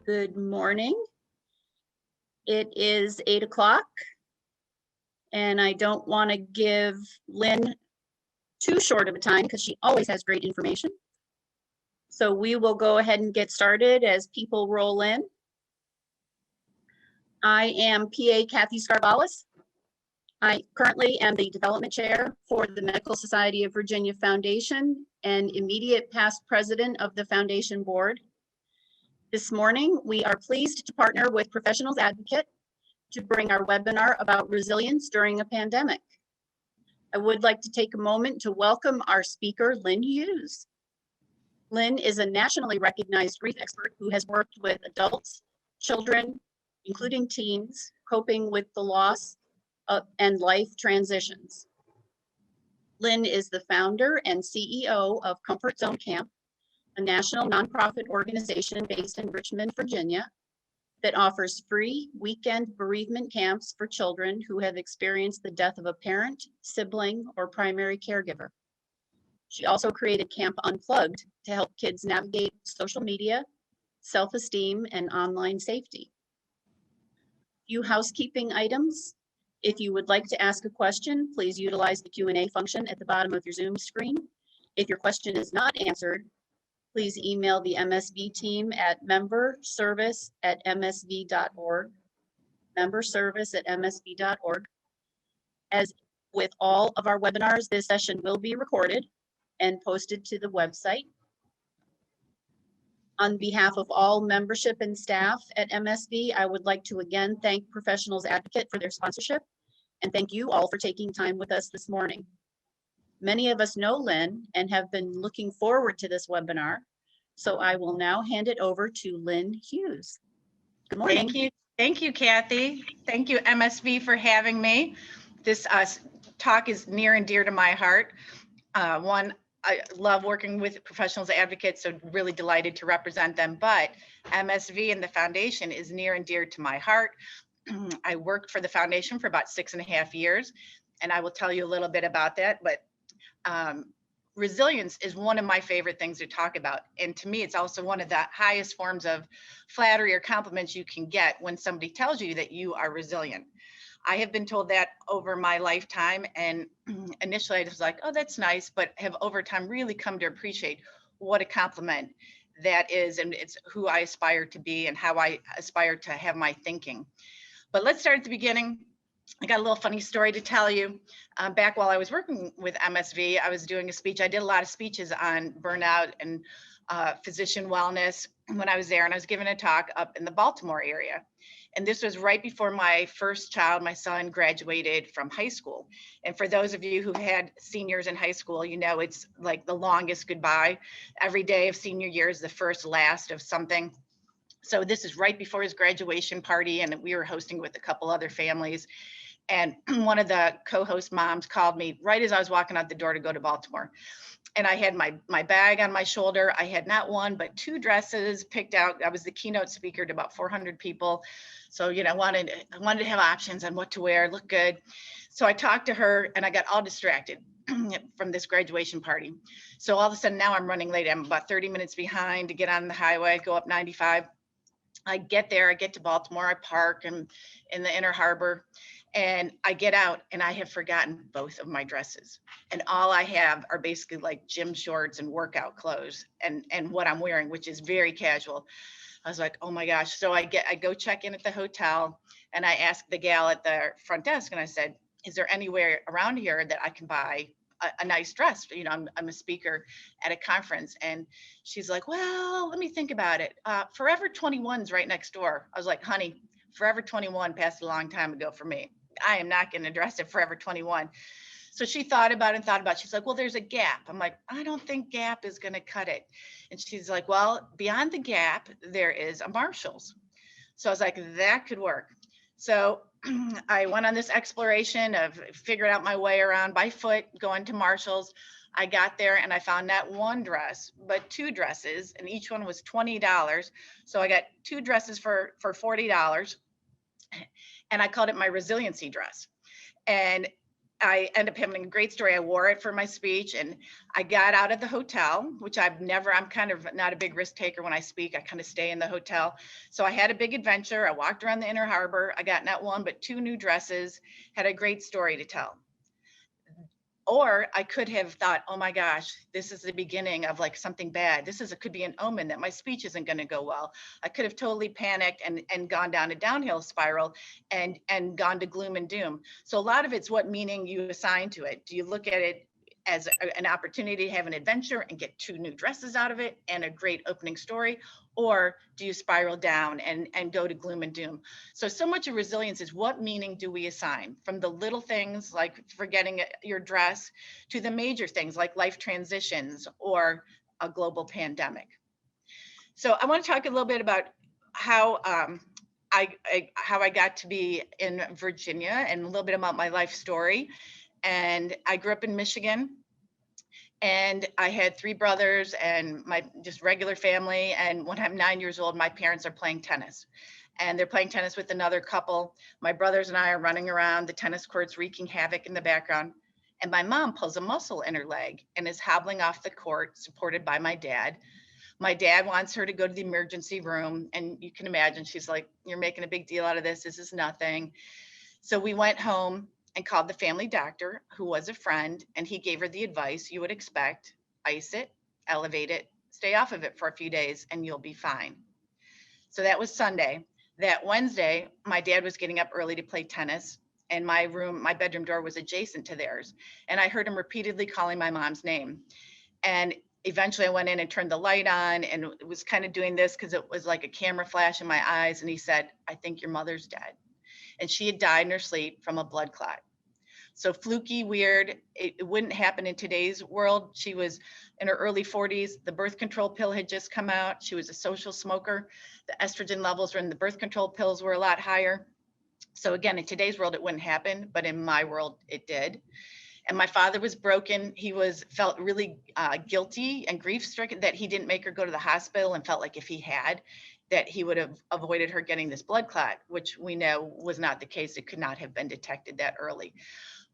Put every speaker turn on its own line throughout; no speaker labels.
Good morning. It is 8 o'clock, and I don't want to give Lynn too short of a time because she always has great information. So we will go ahead and get started as people roll in. I am PA Kathy Scarbalis. I currently am the development chair for the Medical Society of Virginia Foundation and immediate past president of the foundation board. This morning, we are pleased to partner with Professionals Advocate to bring our webinar about resilience during a pandemic. I would like to take a moment to welcome our speaker, Lynne Hughes. Lynne is a nationally recognized grief expert who has worked with adults, children, including teens, coping with the loss and life transitions. Lynne is the founder and CEO of Comfort Zone Camp, a national nonprofit organization based in Richmond, Virginia, that offers free weekend bereavement camps for children who have experienced the death of a parent, sibling, or primary caregiver. She also created Camp Unplugged to help kids navigate social media, self-esteem, and online safety. Few housekeeping items. If you would like to ask a question, please utilize the Q&A function at the bottom of your Zoom screen. If your question is not answered, please email the MSV team at memberservice@msv.org, memberservice@msv.org. As with all of our webinars, this session will be recorded and posted to the website. On behalf of all membership and staff at MSV, I would like to again thank Professionals Advocate for their sponsorship, and thank you all for taking time with us this morning. Many of us know Lynne and have been looking forward to this webinar, so I will now hand it over to Lynne Hughes. Good morning.
Thank you, Kathy. Thank you, MSV, for having me. This talk is near and dear to my heart. One, I love working with Professionals Advocates, so really delighted to represent them, but MSV and the foundation is near and dear to my heart. I worked for the foundation for about 6.5 years, and I will tell you a little bit about that, but resilience is one of my favorite things to talk about. And to me, it's also one of the highest forms of flattery or compliments you can get when somebody tells you that you are resilient. I have been told that over my lifetime, and initially I was like, oh, that's nice, but have over time really come to appreciate what a compliment that is, and it's who I aspire to be and how I aspire to have my thinking. But let's start at the beginning. I got a little funny story to tell you. Back while I was working with MSV, I was doing a speech. I did a lot of speeches on burnout and physician wellness when I was there, and I was giving a talk up in the Baltimore area. And this was right before my first child, my son, graduated from high school. And for those of you who've had seniors in high school, you know it's like the longest goodbye. Every day of senior year is the first last of something. So this is right before his graduation party, and we were hosting with a couple other families. And one of the co-host moms called me right as I was walking out the door to go to Baltimore. And I had my bag on my shoulder. I had not one, but 2 dresses picked out. I was the keynote speaker to about 400 people. So, you know, I wanted to have options on what to wear, look good. So I talked to her and I got all distracted from this graduation party. So all of a sudden now I'm running late. I'm about 30 minutes behind to get on the highway, go up 95. I get there, I get to Baltimore, I park in the Inner Harbor, and I get out and I have forgotten both of my dresses. And all I have are basically like gym shorts and workout clothes and what I'm wearing, which is very casual. I was like, oh my gosh. So I go check in at the hotel and I asked the gal at the front desk and I said, is there anywhere around here that I can buy a nice dress? You know, I'm a speaker at a conference. And she's like, well, let me think about it. Forever 21's right next door. I was like, honey, Forever 21 passed a long time ago for me. I am not going to dress at Forever 21. So she thought about it. She's like, well, there's a Gap. I'm like, I don't think Gap is going to cut it. And she's like, well, beyond the Gap, there is a Marshall's. So I was like, that could work. So I went on this exploration of figuring out my way around by foot, going to Marshall's. I got there and I found not one dress, but 2 dresses, and each one was $20. So I got 2 dresses for $40, and I called it my resiliency dress. And I ended up having a great story. I wore it for my speech, and I got out of the hotel, which I'm kind of not a big risk taker when I speak. I kind of stay in the hotel. So I had a big adventure. I walked around the inner harbor. I got not one, but 2 new dresses, had a great story to tell. Or I could have thought, oh my gosh, this is the beginning of like something bad. Could be an omen that my speech isn't going to go well. I could have totally panicked and gone down a downhill spiral and gone to gloom and doom. So a lot of it's what meaning you assign to it. Do you look at it as an opportunity to have an adventure and get 2 new dresses out of it and a great opening story? Or do you spiral down and go to gloom and doom? So much of resilience is what meaning do we assign, from the little things like forgetting your dress to the major things like life transitions or a global pandemic. So I want to talk a little bit about how how I got to be in Virginia and a little bit about my life story. And I grew up in Michigan. And I had 3 brothers and my just regular family. And when I'm 9 years old, my parents are playing tennis. And they're playing tennis with another couple. My brothers and I are running around the tennis courts, wreaking havoc in the background. And my mom pulls a muscle in her leg and is hobbling off the court, supported by my dad. My dad wants her to go to the emergency room. And you can imagine, she's like, you're making a big deal out of this. This is nothing. So we went home and called the family doctor, who was a friend, and he gave her the advice you would expect: ice it, elevate it, stay off of it for a few days, and you'll be fine. So that was Sunday. That Wednesday, my dad was getting up early to play tennis, and my bedroom door was adjacent to theirs. And I heard him repeatedly calling my mom's name. And eventually I went in and turned the light on and was kind of doing this because it was like a camera flash in my eyes. And he said, I think your mother's dead. And she had died in her sleep from a blood clot. So fluky, weird. It wouldn't happen in today's world. She was in her early 40s. The birth control pill had just come out. She was a social smoker. The estrogen levels were in the birth control pills were a lot higher. So again, in today's world, it wouldn't happen, but in my world, it did. And my father was broken. He felt really guilty and grief stricken that he didn't make her go to the hospital, and felt like if he had, that he would have avoided her getting this blood clot, which we know was not the case. It could not have been detected that early.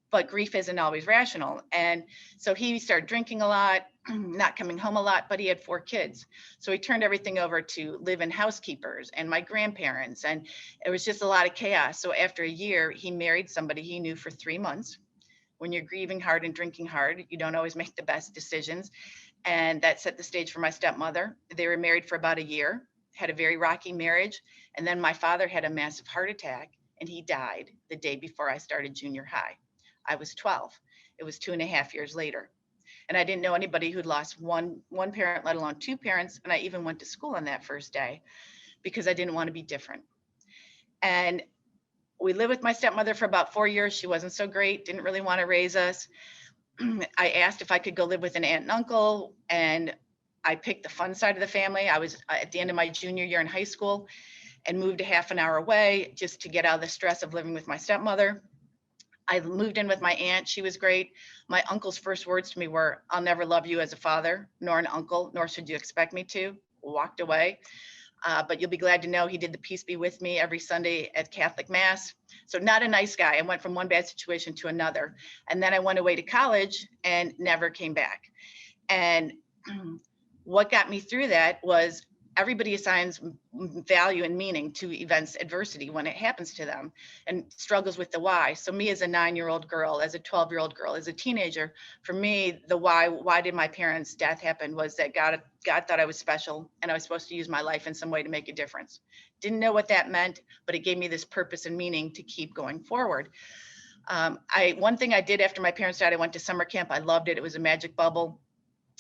But grief isn't always rational. And so he started drinking a lot, not coming home a lot, but he had 4 kids. So he turned everything over to live-in housekeepers and my grandparents. And it was just a lot of chaos. So after a year, he married somebody he knew for 3 months. When you're grieving hard and drinking hard, you don't always make the best decisions. And that set the stage for my stepmother. They were married for about a year, had a very rocky marriage. And then my father had a massive heart attack and he died the day before I started junior high. I was 12. It was 2.5 years later. And I didn't know anybody who'd lost one parent, let alone 2 parents. And I even went to school on that first day because I didn't want to be different. And we lived with my stepmother for about 4 years. She wasn't so great, didn't really want to raise us. I asked if I could go live with an aunt and uncle, and I picked the fun side of the family. I was at the end of my junior year in high school and moved a half an hour away just to get out of the stress of living with my stepmother. I moved in with my aunt. She was great. My uncle's first words to me were, I'll never love you as a father, nor an uncle, nor should you expect me to. Walked away. But you'll be glad to know he did the peace be with me every Sunday at Catholic Mass. So not a nice guy. I went from one bad situation to another. And then I went away to college and never came back. And what got me through that was everybody assigns value and meaning to events, adversity when it happens to them, and struggles with the why. So me as a 9-year-old girl, as a 12-year-old girl, as a teenager, for me, the why did my parents' death happen was that God thought I was special and I was supposed to use my life in some way to make a difference. Didn't know what that meant, but it gave me this purpose and meaning to keep going forward. One thing I did after my parents died, I went to summer camp. I loved it. It was a magic bubble.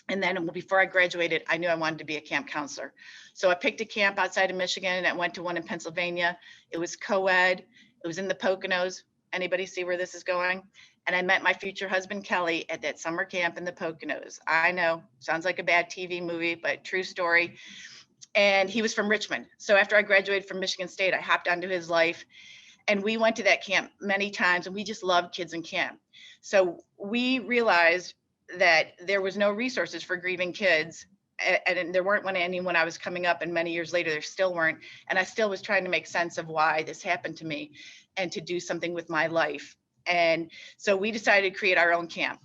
And then before I graduated, I knew I wanted to be a camp counselor. So I picked a camp outside of Michigan and I went to one in Pennsylvania. It was co-ed. It was in the Poconos. Anybody see where this is going? And I met my future husband, Kelly, at that summer camp in the Poconos. I know, sounds like a bad TV movie, but true story. And he was from Richmond. So after I graduated from Michigan State, I hopped onto his life. And we went to that camp many times and we just loved kids in camp. So we realized that there was no resources for grieving kids, and there weren't any when I was coming up, and many years later there still weren't. And I still was trying to make sense of why this happened to me and to do something with my life And so we decided to create our own camp,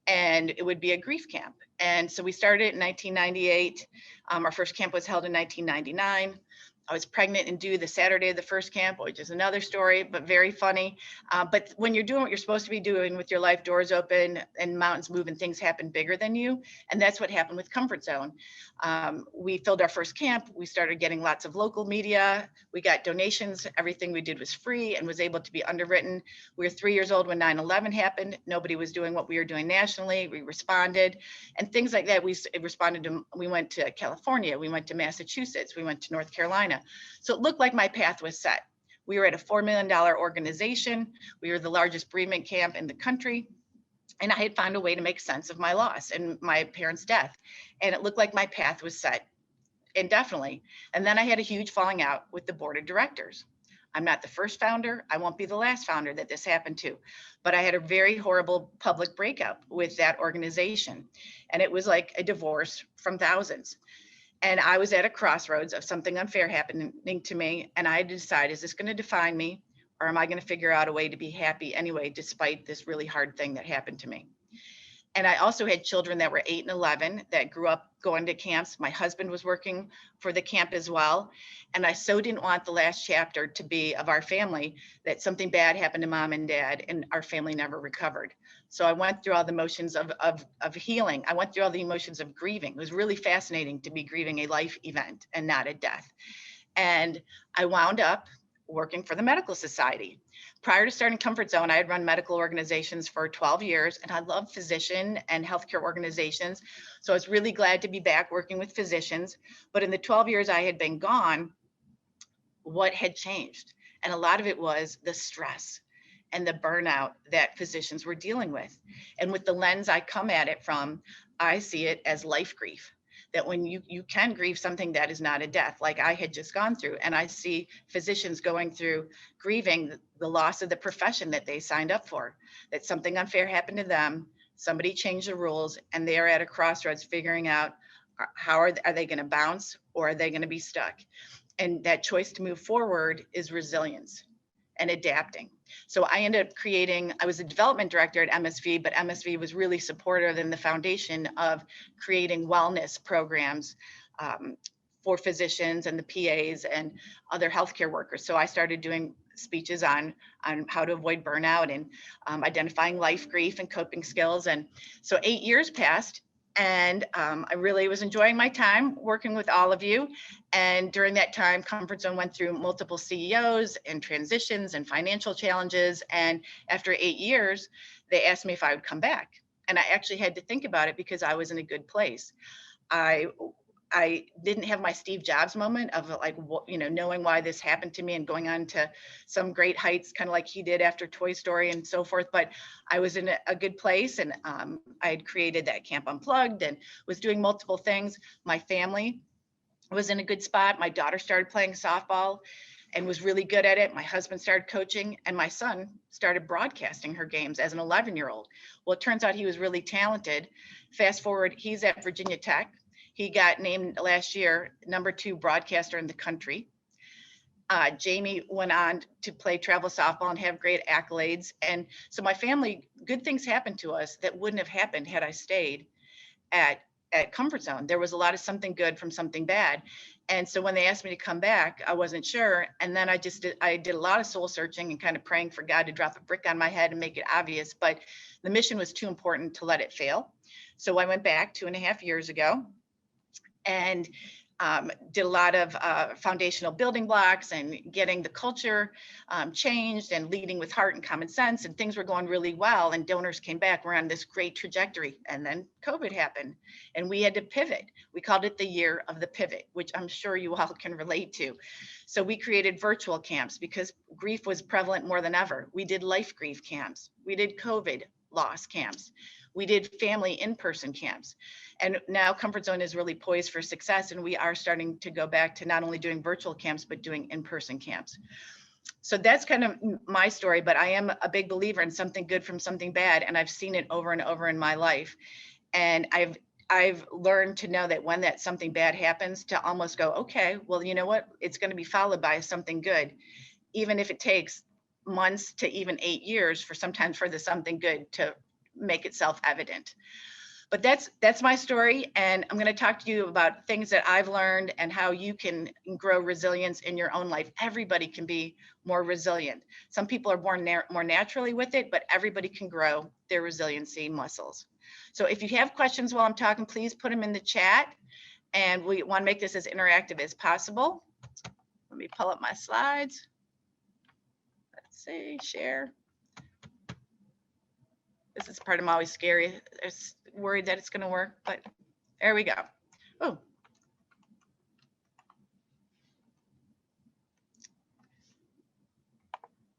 and it would be a grief camp. And so we started in 1998. Our first camp was held in 1999. I was pregnant and due the Saturday of the first camp, which is another story, but very funny. But when you're doing what you're supposed to be doing with your life, doors open and mountains move and things happen bigger than you. And that's what happened with Comfort Zone. We filled our first camp. We started getting lots of local media. We got donations. Everything we did was free and was able to be underwritten. We were 3 years old when 9/11 happened. Nobody was doing what we were doing nationally. We responded and things like that. We responded to, we went to California, we went to Massachusetts, we went to North Carolina. So it looked like my path was set. We were at a $4 million organization. We were the largest bereavement camp in the country. And I had found a way to make sense of my loss and my parents' death. And it looked like my path was set indefinitely. And then I had a huge falling out with the board of directors. I'm not the first founder. I won't be the last founder that this happened to. But I had a very horrible public breakup with that organization. And it was like a divorce from thousands. And I was at a crossroads of something unfair happening to me. And I had to decide, is this going to define me? Or am I going to figure out a way to be happy anyway, despite this really hard thing that happened to me? And I also had children that were 8 and 11 that grew up going to camps. My husband was working for the camp as well. And I so didn't want the last chapter to be of our family that something bad happened to mom and dad and our family never recovered. So I went through all the motions of healing. I went through all the emotions of grieving. It was really fascinating to be grieving a life event and not a death. And I wound up working for the Medical Society. Prior to starting Comfort Zone, I had run medical organizations for 12 years, and I love physician and healthcare organizations. So I was really glad to be back working with physicians. But in the 12 years I had been gone, what had changed? And a lot of it was the stress and the burnout that physicians were dealing with. And with the lens I come at it from, I see it as life grief. That when you can grieve something that is not a death, like I had just gone through, and I see physicians going through grieving the loss of the profession that they signed up for, that something unfair happened to them, somebody changed the rules, and they are at a crossroads figuring out how are they going to bounce or are they going to be stuck? And that choice to move forward is resilience and adapting. So I ended up creating, I was a development director at MSV, but MSV was really supportive in the foundation of creating wellness programs for physicians and the PAs and other healthcare workers. So I started doing speeches on how to avoid burnout and identifying life grief and coping skills. And so 8 years passed. And I really was enjoying my time working with all of you. And during that time, Comfort Zone went through multiple CEOs and transitions and financial challenges. And after 8 years, they asked me if I would come back. And I actually had to think about it because I was in a good place. I didn't have my Steve Jobs moment of like, knowing why this happened to me and going on to some great heights, kind of like he did after Toy Story and so forth. But I was in a good place, and I had created that Camp Unplugged and was doing multiple things. My family was in a good spot. My daughter started playing softball and was really good at it. My husband started coaching, and my son started broadcasting her games as an 11-year-old. Well, it turns out he was really talented. Fast forward, he's at Virginia Tech. He got named last year #2 broadcaster in the country. Jamie went on to play travel softball and have great accolades. And so my family, good things happened to us that wouldn't have happened had I stayed at Comfort Zone. There was a lot of something good from something bad. And so when they asked me to come back, I wasn't sure. And then I did a lot of soul searching and kind of praying for God to drop a brick on my head and make it obvious. But the mission was too important to let it fail. So I went back 2.5 years ago and did a lot of foundational building blocks and getting the culture changed and leading with heart and common sense, and things were going really well, and donors came back. We're on this great trajectory, and then COVID happened and we had to pivot. We called it the year of the pivot, which I'm sure you all can relate to. So we created virtual camps because grief was prevalent more than ever. We did life grief camps. We did COVID loss camps. We did family in-person camps. And now Comfort Zone is really poised for success. And we are starting to go back to not only doing virtual camps, but doing in-person camps. So that's kind of my story, but I am a big believer in something good from something bad. And I've seen it over and over in my life. And I've learned to know that when that something bad happens, to almost go, okay, well, you know what? It's going to be followed by something good, even if it takes months to even 8 years for sometimes for the something good to make itself evident. But that's my story, and I'm going to talk to you about things that I've learned and how you can grow resilience in your own life. Everybody can be more resilient. Some people are born more naturally with it, but everybody can grow their resiliency muscles. So if you have questions while I'm talking, please put them in the chat, and we want to make this as interactive as possible. Let me pull up my slides. Let's see, share. This is part I'm always scary. I'm worried that it's going to work, but there we go. Oh.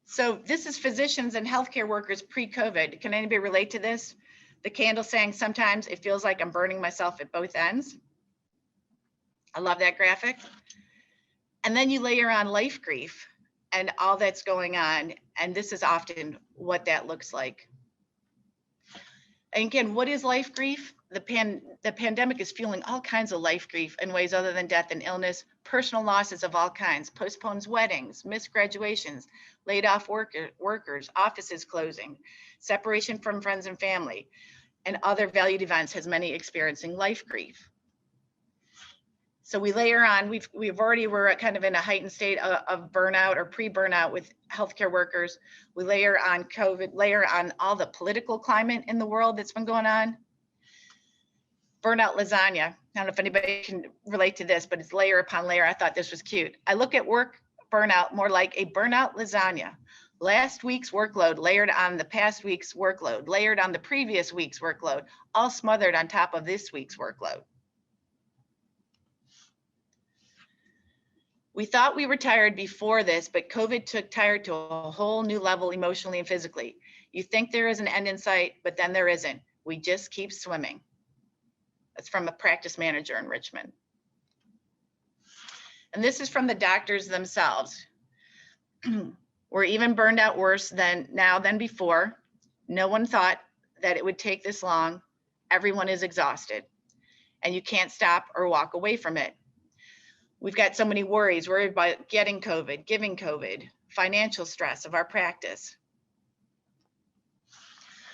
So this is physicians and healthcare workers pre-COVID. Can anybody relate to this? The candle saying, sometimes it feels like I'm burning myself at both ends. I love that graphic. And then you layer on life grief and all that's going on. And this is often what that looks like. And again, what is life grief? The pandemic is fueling all kinds of life grief in ways other than death and illness, personal losses of all kinds, postponed weddings, missed graduations, laid off workers, offices closing, separation from friends and family, and other valued events has many experiencing life grief. So we layer on, we're kind of in a heightened state of burnout or pre-burnout with healthcare workers. We layer on COVID, layer on all the political climate in the world that's been going on. Burnout lasagna. I don't know if anybody can relate to this, but it's layer upon layer. I thought this was cute. I look at work burnout more like a burnout lasagna. Last week's workload layered on the past week's workload, layered on the previous week's workload, all smothered on top of this week's workload. We thought we were tired before this, but COVID took tired to a whole new level emotionally and physically. You think there is an end in sight, but then there isn't. We just keep swimming. That's from a practice manager in Richmond. And this is from the doctors themselves. We're even burned out worse than before. No one thought that it would take this long. Everyone is exhausted, and you can't stop or walk away from it. We've got so many worries, worried about getting COVID, giving COVID, financial stress of our practice.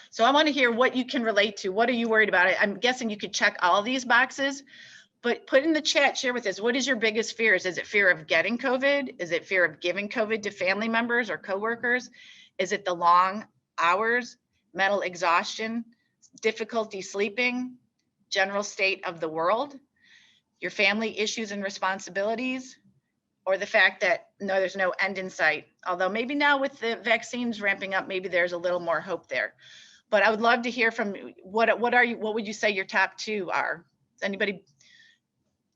So I want to hear what you can relate to. What are you worried about? I'm guessing you could check all these boxes, but put in the chat, share with us, what is your biggest fears? Is it fear of getting COVID? Is it fear of giving COVID to family members or coworkers? Is it the long hours, mental exhaustion, difficulty sleeping, general state of the world? Your family issues and responsibilities, or the fact that no, there's no end in sight. Although maybe now with the vaccines ramping up, maybe there's a little more hope there. But I would love to hear from what would you say your top two are? Is anybody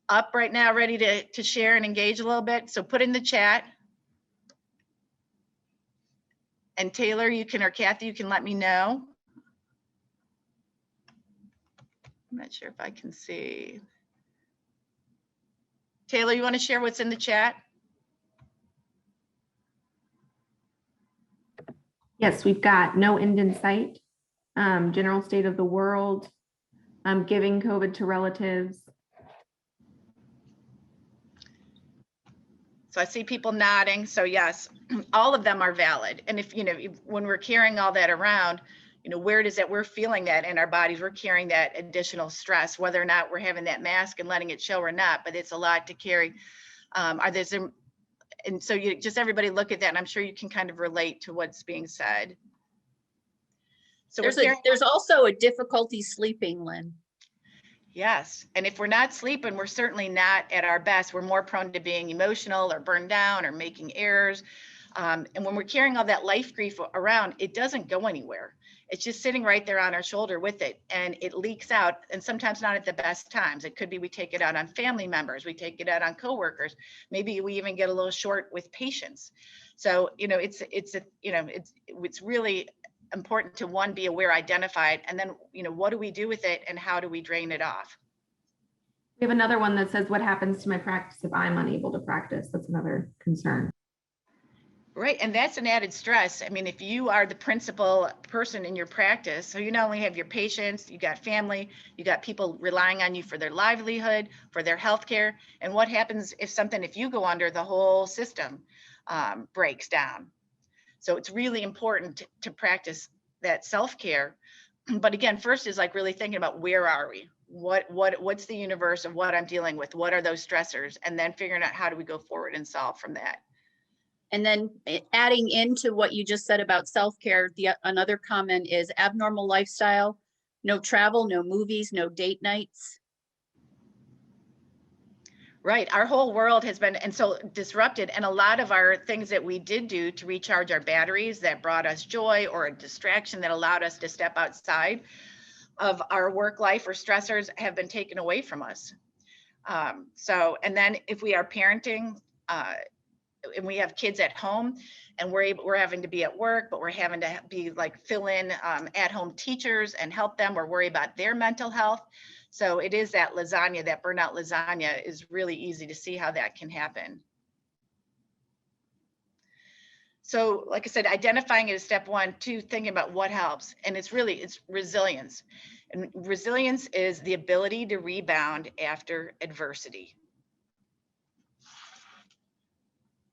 up right now, ready to share and engage a little bit? So put in the chat. And Taylor, you can, or Kathy, you can let me know. I'm not sure if I can see. Taylor, you want to share what's in the chat?
Yes, we've got no end in sight, general state of the world, giving COVID to relatives.
So I see people nodding. So yes, all of them are valid. And if, when we're carrying all that around, where does that, we're feeling that in our bodies, we're carrying that additional stress, whether or not we're having that mask and letting it show or not, but it's a lot to carry. And so you just, everybody look at that, and I'm sure you can kind of relate to what's being said. So
there's also a difficulty sleeping, Lynn.
Yes, and if we're not sleeping, we're certainly not at our best. We're more prone to being emotional or burned down or making errors. And when we're carrying all that life grief around, it doesn't go anywhere. It's just sitting right there on our shoulder with it, and it leaks out, and sometimes not at the best times. It could be we take it out on family members, we take it out on coworkers. Maybe we even get a little short with patients. So, it's really important to, one, be aware, identify it, and then, what do we do with it and how do we drain it off?
We have another one that says, what happens to my practice if I'm unable to practice? That's another concern.
Right, and that's an added stress. I mean, if you are the principal person in your practice, so you not only have your patients, you got family, you got people relying on you for their livelihood, for their health care. And what happens if you go under, the whole system breaks down? So it's really important to practice that self-care. But again, first is like really thinking about where are we? What's the universe of what I'm dealing with? What are those stressors? And then figuring out how do we go forward and solve from that.
And then adding into what you just said about self-care, another comment is abnormal lifestyle, no travel, no movies, no date nights.
Right. Our whole world has been and so disrupted. And a lot of our things that we did do to recharge our batteries that brought us joy, or a distraction that allowed us to step outside of our work life or stressors, have been taken away from us. And then if we are parenting, and we have kids at home, and we're having to be at work, but we're having to be like fill in at home teachers and help them or worry about their mental health. So it is that lasagna, that burnout lasagna is really easy to see how that can happen. So like I said, identifying it is step one. Two, thinking about what helps. And it's resilience. And resilience is the ability to rebound after adversity.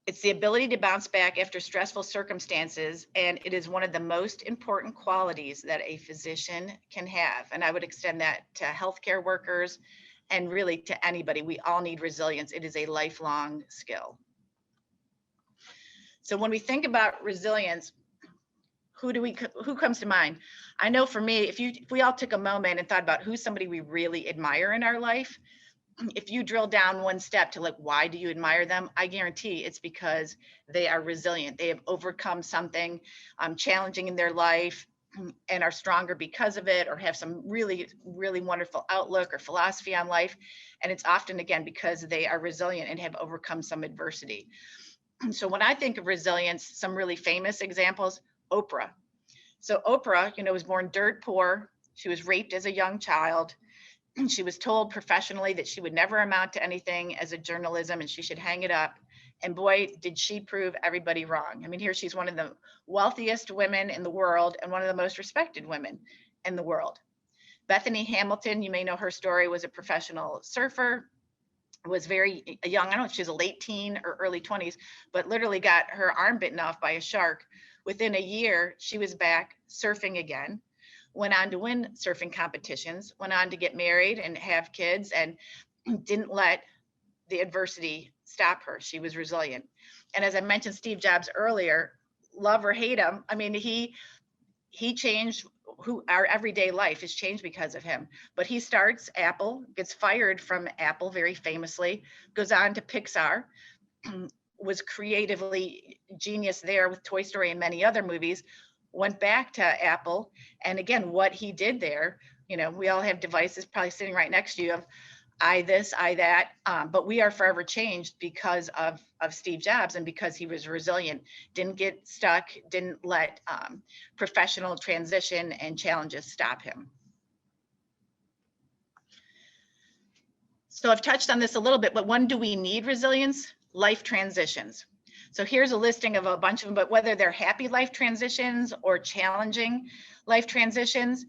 It's the ability to bounce back after stressful circumstances, and it is one of the most important qualities that a physician can have. And I would extend that to healthcare workers and really to anybody. We all need resilience. It is a lifelong skill. So when we think about resilience, who comes to mind? I know for me, if we all took a moment and thought about who's somebody we really admire in our life, if you drill down one step to like, why do you admire them? I guarantee it's because they are resilient. They have overcome something challenging in their life and are stronger because of it, or have some really, really wonderful outlook or philosophy on life. And it's often, again, because they are resilient and have overcome some adversity. So when I think of resilience, some really famous examples, Oprah. So Oprah, was born dirt poor. She was raped as a young child. She was told professionally that she would never amount to anything as a journalism and she should hang it up. And boy, did she prove everybody wrong. I mean, here she's one of the wealthiest women in the world and one of the most respected women in the world. Bethany Hamilton, you may know her story, was a professional surfer, was very young. I don't know if she was a late teen or early 20s, but literally got her arm bitten off by a shark. Within a year, she was back surfing again. Went on to win surfing competitions, went on to get married and have kids, and didn't let the adversity stop her. She was resilient. And as I mentioned Steve Jobs earlier, love or hate him, I mean, he changed our everyday life is changed because of him. But he starts Apple, gets fired from Apple very famously, goes on to Pixar, was creatively genius there with Toy Story and many other movies, went back to Apple. And again, what he did there, we all have devices probably sitting right next to you of I this, I that, but we are forever changed because of Steve Jobs and because he was resilient, didn't get stuck, didn't let professional transition and challenges stop him. So I've touched on this a little bit, but when do we need resilience? Life transitions. So here's a listing of a bunch of them, but whether they're happy life transitions or challenging life transitions,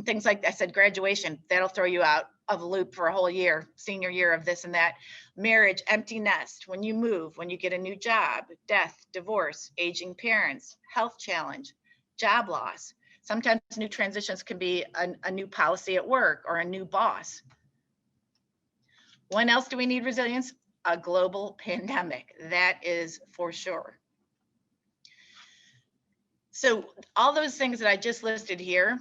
things like I said, graduation, that'll throw you out of a loop for a whole year, senior year of this and that. Marriage, empty nest, when you move, when you get a new job, death, divorce, aging parents, health challenge, job loss. Sometimes new transitions can be a new policy at work or a new boss. When else do we need resilience? A global pandemic, that is for sure. So all those things that I just listed here,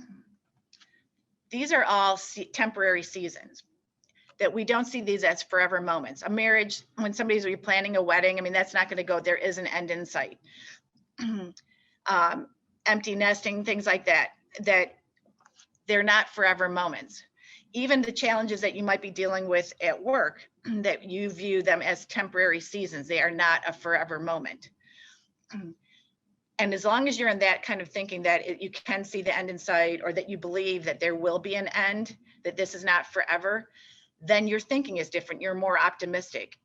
these are all temporary seasons, that we don't see these as forever moments. A marriage, when somebody's planning a wedding, I mean, that's not going to go, there is an end in sight. Empty nesting, things like that they're not forever moments. Even the challenges that you might be dealing with at work, that you view them as temporary seasons, they are not a forever moment. And as long as you're in that kind of thinking that you can see the end in sight, or that you believe that there will be an end, that this is not forever, then your thinking is different. You're more optimistic.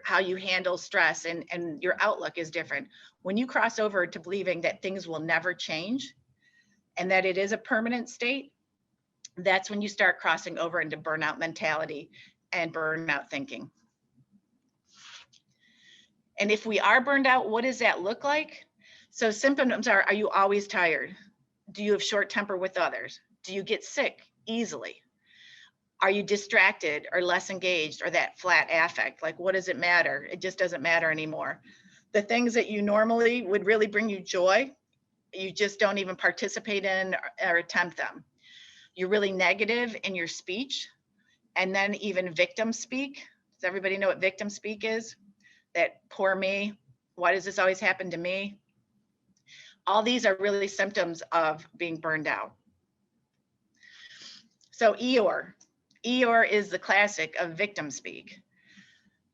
How you handle stress and your outlook is different. When you cross over to believing that things will never change and that it is a permanent state, that's when you start crossing over into burnout mentality and burnout thinking. And if we are burned out, what does that look like? So symptoms are you always tired? Do you have short temper with others? Do you get sick easily? Are you distracted or less engaged or that flat affect? Like, what does it matter? It just doesn't matter anymore. The things that you normally would really bring you joy, you just don't even participate in or attempt them. You're really negative in your speech, and then even victim speak. Does everybody know what victim speak is? That poor me, why does this always happen to me? All these are really symptoms of being burned out. So Eeyore is the classic of victim speak.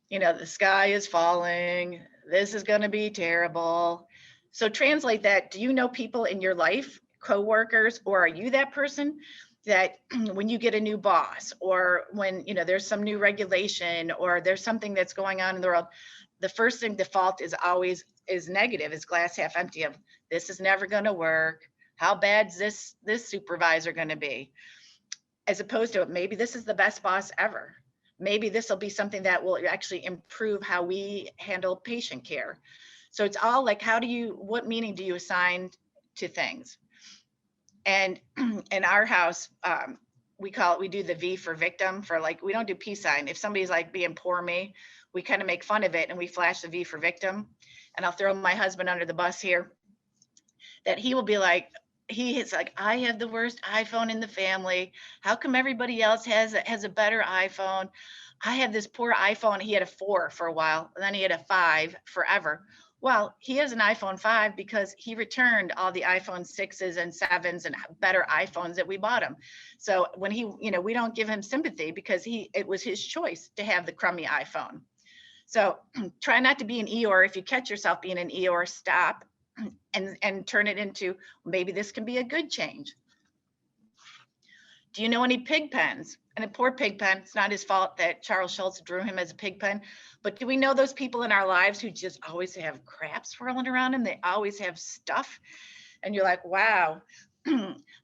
You know, the sky is falling, this is going to be terrible. So translate that. Do you know people in your life, coworkers, or are you that person that when you get a new boss, or when, you know, there's some new regulation, or there's something that's going on in the world, the first thing default is always is negative, is glass half empty, of this is never going to work. How bad is this supervisor going to be? As opposed to maybe this is the best boss ever. Maybe this will be something that will actually improve how we handle patient care. So it's all like, what meaning do you assign to things? And in our house, we do the V for victim, for like, we don't do peace sign. If somebody's like being poor me, we kind of make fun of it and we flash the V for victim. And I'll throw my husband under the bus here, that he will be like, I have the worst iPhone in the family. How come everybody else has a better iPhone? I have this poor iPhone. He had a 4 for a while, and then he had a 5 forever. Well, he has an iPhone 5 because he returned all the iPhone 6s and 7s and better iPhones that we bought him. So when we don't give him sympathy because it was his choice to have the crummy iPhone. So try not to be an Eeyore. If you catch yourself being an Eeyore, stop and turn it into, maybe this can be a good change. Do you know any pig pens? And a poor pig pen, it's not his fault that Charles Schultz drew him as a pig pen, but do we know those people in our lives who just always have crap swirling around them? They always have stuff. And you're like, wow.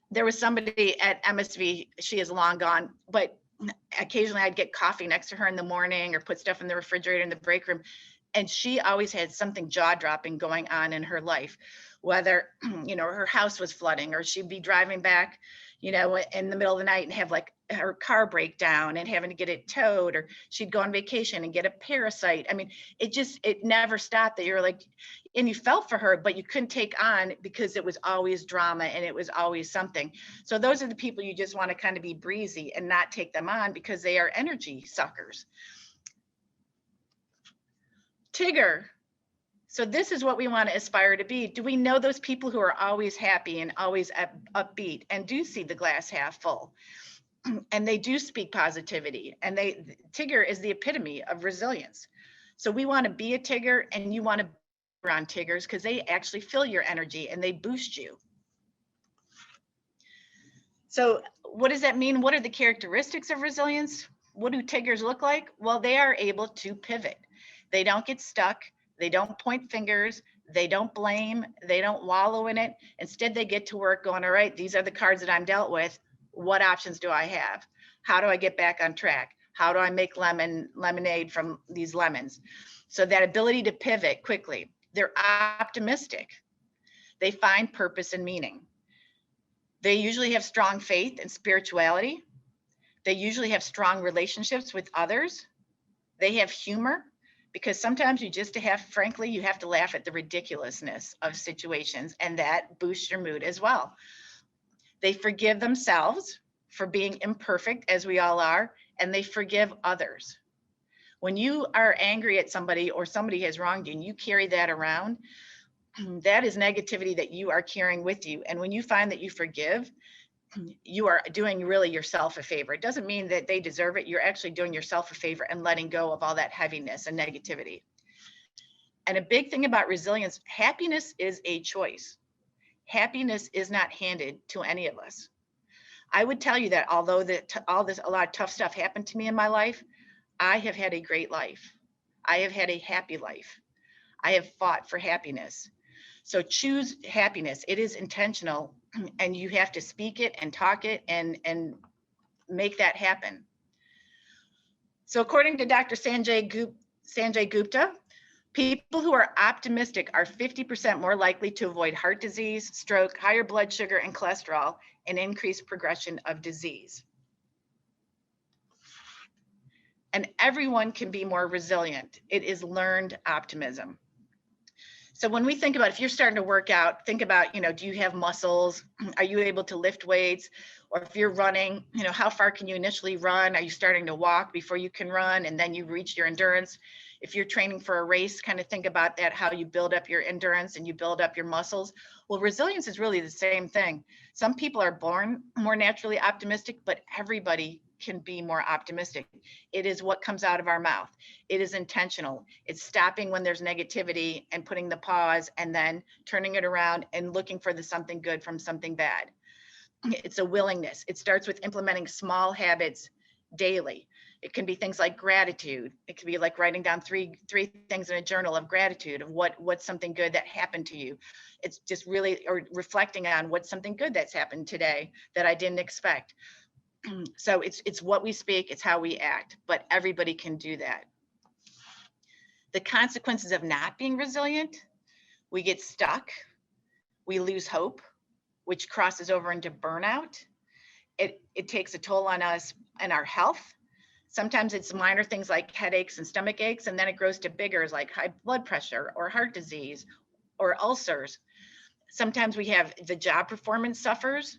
There was somebody at MSV, she is long gone, but occasionally I'd get coffee next to her in the morning or put stuff in the refrigerator in the break room. And she always had something jaw-dropping going on in her life, whether, her house was flooding, or she'd be driving back, in the middle of the night and have like her car break down and having to get it towed, or she'd go on vacation and get a parasite. I mean, it never stopped, that you're like, and you felt for her, but you couldn't take on because it was always drama and it was always something. So those are the people you just want to kind of be breezy and not take them on, because they are energy suckers. Tigger. So this is what we want to aspire to be. Do we know those people who are always happy and always upbeat and do see the glass half full? And they do speak positivity. And Tigger is the epitome of resilience. So we want to be a Tigger, and you want to be around Tiggers because they actually fill your energy and they boost you. So what does that mean? What are the characteristics of resilience? What do Tiggers look like? Well, they are able to pivot. They don't get stuck. They don't point fingers. They don't blame. They don't wallow in it. Instead, they get to work going, all right, these are the cards that I'm dealt with. What options do I have? How do I get back on track? How do I make lemonade from these lemons? So that ability to pivot quickly. They're optimistic. They find purpose and meaning. They usually have strong faith and spirituality. They usually have strong relationships with others. They have humor, because sometimes you have to laugh at the ridiculousness of situations, and that boosts your mood as well. They forgive themselves for being imperfect, as we all are, and they forgive others. When you are angry at somebody or somebody has wronged you and you carry that around, that is negativity that you are carrying with you. And when you find that you forgive, you are doing really yourself a favor. It doesn't mean that they deserve it. You're actually doing yourself a favor and letting go of all that heaviness and negativity. And a big thing about resilience, happiness is a choice. Happiness is not handed to any of us. I would tell you that although a lot of tough stuff happened to me in my life, I have had a great life. I have had a happy life. I have fought for happiness. So choose happiness. It is intentional, and you have to speak it and talk it and make that happen. So according to Dr. Sanjay Gupta, People who are optimistic are 50% more likely to avoid heart disease, stroke, higher blood sugar and cholesterol, and increased progression of disease. And everyone can be more resilient. It is learned optimism. So when we think about, if you're starting to work out, think about, do you have muscles? Are you able to lift weights? Or if you're running, how far can you initially run? Are you starting to walk before you can run and then you reach your endurance? If you're training for a race, kind of think about that, how you build up your endurance and you build up your muscles. Well, resilience is really the same thing. Some people are born more naturally optimistic, but everybody can be more optimistic. It is what comes out of our mouth. It is intentional. It's stopping when there's negativity and putting the pause and then turning it around and looking for the something good from something bad. It's a willingness. It starts with implementing small habits daily. It can be things like gratitude. It could be like writing down three things in a journal of gratitude of what's something good that happened to you. It's just really, or reflecting on what's something good that's happened today that I didn't expect. So it's what we speak, it's how we act, but everybody can do that. The consequences of not being resilient, we get stuck, we lose hope, which crosses over into burnout. It takes a toll on us and our health. Sometimes it's minor things like headaches and stomach aches, and then it grows to bigger like high blood pressure or heart disease or ulcers. Sometimes we have the job performance suffers,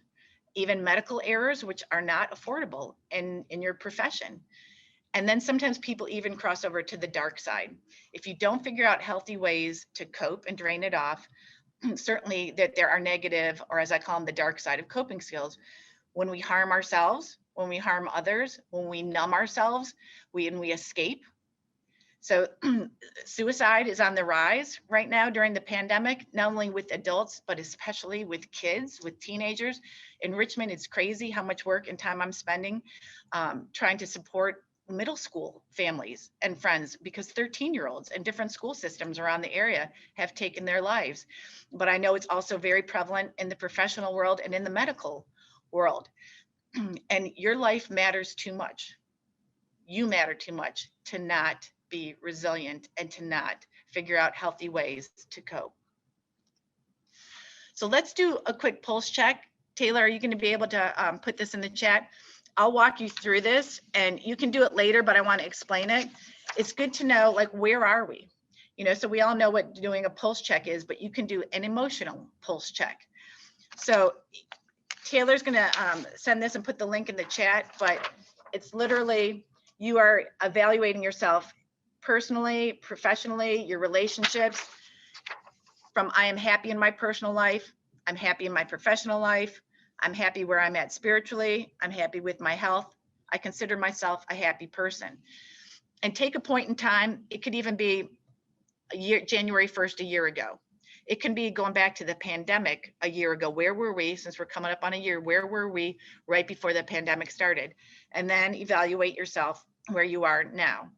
even medical errors, which are not affordable in your profession. And then sometimes people even cross over to the dark side. If you don't figure out healthy ways to cope and drain it off, certainly that there are negative, or as I call them, the dark side of coping skills. When we harm ourselves, when we harm others, when we numb ourselves, we escape. So suicide is on the rise right now during the pandemic, not only with adults, but especially with kids, with teenagers. In Richmond, it's crazy how much work and time I'm spending trying to support middle school families and friends, because 13-year-olds and different school systems around the area have taken their lives. But I know it's also very prevalent in the professional world and in the medical world. And your life matters too much. You matter too much to not be resilient and to not figure out healthy ways to cope. So let's do a quick pulse check. Taylor, are you going to be able to put this in the chat? I'll walk you through this and you can do it later, but I want to explain it. It's good to know, like, where are we? So we all know what doing a pulse check is, but you can do an emotional pulse check. So Taylor's going to send this and put the link in the chat, but it's literally, you are evaluating yourself personally, professionally, your relationships, from I am happy in my personal life, I'm happy in my professional life, I'm happy where I'm at spiritually, I'm happy with my health, I consider myself a happy person. And take a point in time, it could even be January 1st, a year ago. It can be going back to the pandemic a year ago. Where were we, since we're coming up on a year, where were we right before the pandemic started? And then evaluate yourself where you are now.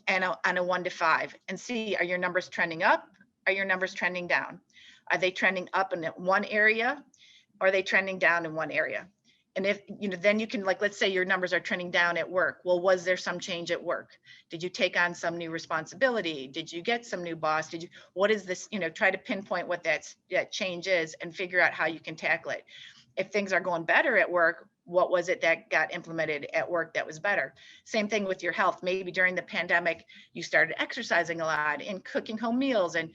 And on a 1 to 5, and see, are your numbers trending up? Are your numbers trending down? Are they trending up in one area? Or are they trending down in one area? And if, then you can, like, let's say your numbers are trending down at work. Well, was there some change at work? Did you take on some new responsibility? Did you get some new boss? What is this, try to pinpoint what that change is and figure out how you can tackle it. If things are going better at work, what was it that got implemented at work that was better? Same thing with your health. Maybe during the pandemic, you started exercising a lot and cooking home meals and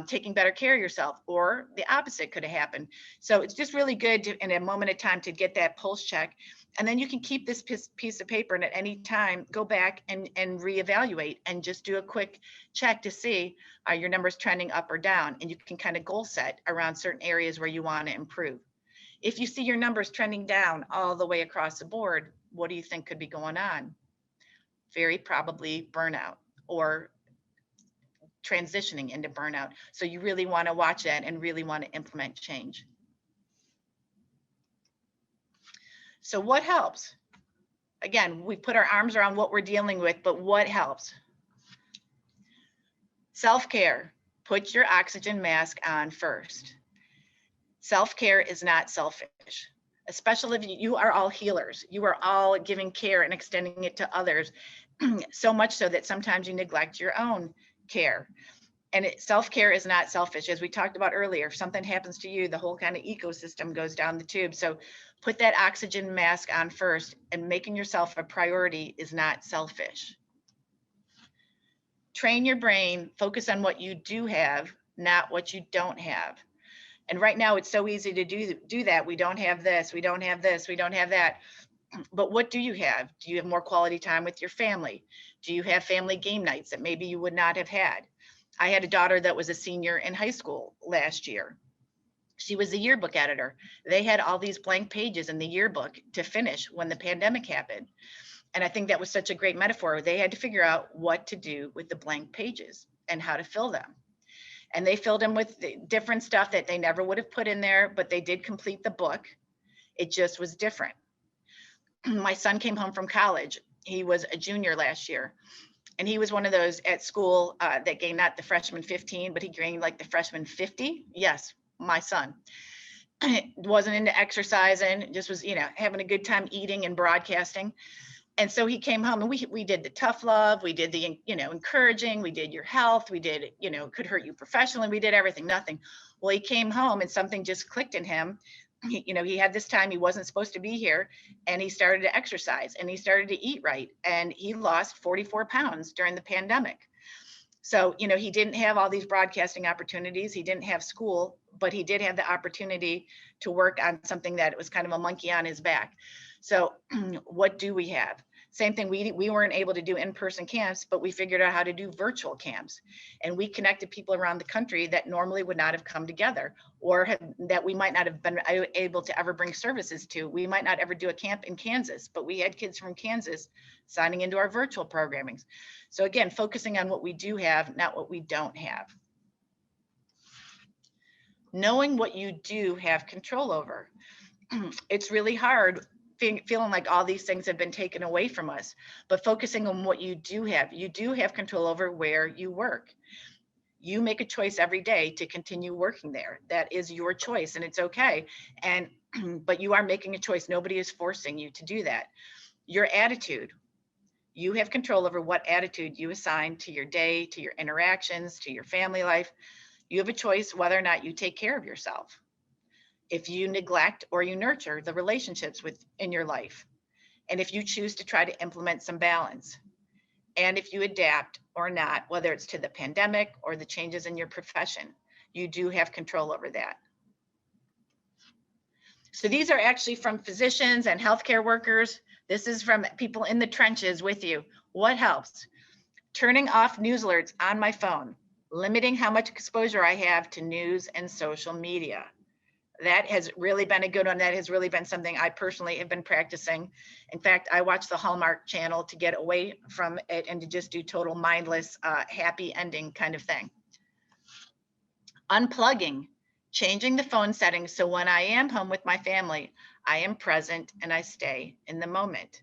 taking better care of yourself, or the opposite could have happened. So it's just really good to, in a moment of time, to get that pulse check. And then you can keep this piece of paper and at any time go back and reevaluate and just do a quick check to see, are your numbers trending up or down? And you can kind of goal set around certain areas where you want to improve. If you see your numbers trending down all the way across the board, what do you think could be going on? Very probably burnout or transitioning into burnout. So you really want to watch that and really want to implement change. So what helps? Again, we put our arms around what we're dealing with, but what helps? Self-care. Put your oxygen mask on first. Self-care is not selfish, especially if you are all healers. You are all giving care and extending it to others, so much so that sometimes you neglect your own care. And self-care is not selfish. As we talked about earlier, if something happens to you, the whole kind of ecosystem goes down the tube. So put that oxygen mask on first, and making yourself a priority is not selfish. Train your brain, focus on what you do have, not what you don't have. And right now it's so easy to do that. We don't have this, we don't have this, we don't have that. But what do you have? Do you have more quality time with your family? Do you have family game nights that maybe you would not have had? I had a daughter that was a senior in high school last year. She was the yearbook editor. They had all these blank pages in the yearbook to finish when the pandemic happened. And I think that was such a great metaphor. They had to figure out what to do with the blank pages and how to fill them. And they filled them with different stuff that they never would have put in there, but they did complete the book. It just was different. My son came home from college. He was a junior last year. And he was one of those at school that gained not the freshman 15, but he gained like the freshman 50. Yes, my son. Wasn't into exercising, just was, having a good time eating and broadcasting. And so he came home and we did the tough love, we did the, encouraging, we did your health, we did, could hurt you professionally, we did everything, nothing. Well, he came home and something just clicked in him. He had this time he wasn't supposed to be here, and he started to exercise and he started to eat right, and he lost 44 pounds during the pandemic. So, he didn't have all these broadcasting opportunities. He didn't have school, but he did have the opportunity to work on something that was kind of a monkey on his back. So what do we have? Same thing, we weren't able to do in-person camps, but we figured out how to do virtual camps. And we connected people around the country that normally would not have come together, or that we might not have been able to ever bring services to. We might not ever do a camp in Kansas, but we had kids from Kansas signing into our virtual programmings. So again, focusing on what we do have, not what we don't have. Knowing what you do have control over. It's really hard feeling like all these things have been taken away from us, but focusing on what you do have control over where you work. You make a choice every day to continue working there. That is your choice, and it's okay. And but you are making a choice. Nobody is forcing you to do that. Your attitude. You have control over what attitude you assign to your day, to your interactions, to your family life. You have a choice whether or not you take care of yourself. If you neglect or you nurture the relationships in your life, and if you choose to try to implement some balance, and if you adapt or not, whether it's to the pandemic or the changes in your profession, you do have control over that. So these are actually from physicians and healthcare workers. This is from people in the trenches with you. What helps? Turning off news alerts on my phone, limiting how much exposure I have to news and social media. That has really been a good one. That has really been something I personally have been practicing. In fact, I watch the Hallmark channel to get away from it and to just do total mindless, happy ending kind of thing. Unplugging, changing the phone settings so when I am home with my family, I am present and I stay in the moment.